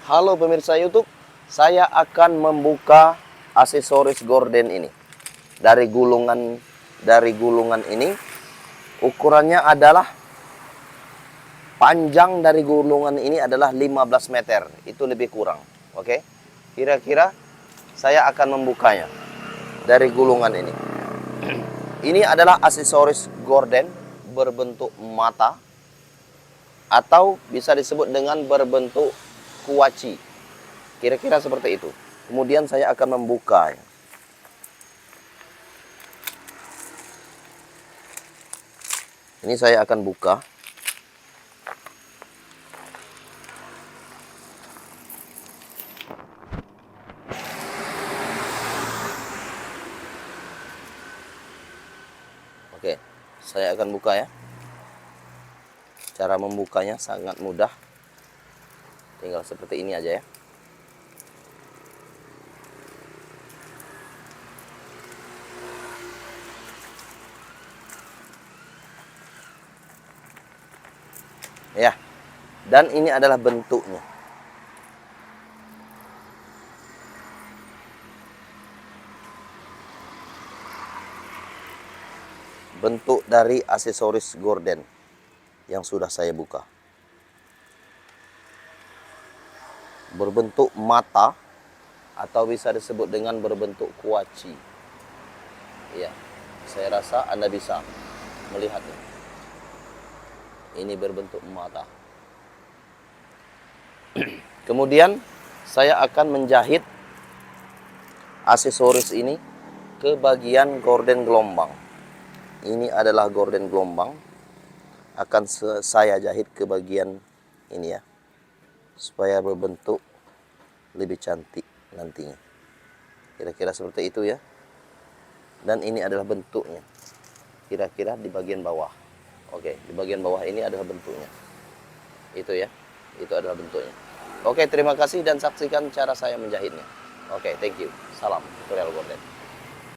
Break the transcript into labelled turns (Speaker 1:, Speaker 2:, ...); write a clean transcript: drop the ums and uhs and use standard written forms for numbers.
Speaker 1: Halo pemirsa YouTube, saya akan membuka aksesoris gorden ini. Dari gulungan ini, ukurannya adalah panjang dari gulungan ini adalah 15 meter, itu lebih kurang. Oke, kira-kira saya akan membukanya dari gulungan ini. Ini adalah aksesoris gorden berbentuk mata, atau bisa disebut dengan berbentuk kuaci. Kira-kira seperti itu. Kemudian saya akan membuka. Ini saya akan buka. Oke, saya akan buka ya. Cara membukanya sangat mudah. Tinggal seperti ini aja ya. Ya, dan ini adalah bentuknya. Bentuk dari aksesoris gorden yang sudah saya buka. Berbentuk mata, atau bisa disebut dengan berbentuk kuaci. Ya, saya rasa Anda bisa melihatnya. Ini berbentuk mata. Kemudian saya akan menjahit aksesoris ini ke bagian gorden gelombang. Ini adalah gorden gelombang. Akan saya jahit ke bagian ini ya, supaya berbentuk lebih cantik nantinya. Kira-kira seperti itu ya. Dan ini adalah bentuknya. Kira-kira di bagian bawah. Oke, di bagian bawah ini adalah bentuknya. Itu ya. Itu adalah bentuknya. Oke, terima kasih dan saksikan cara saya menjahitnya. Oke, thank you. Salam tutorial gorden.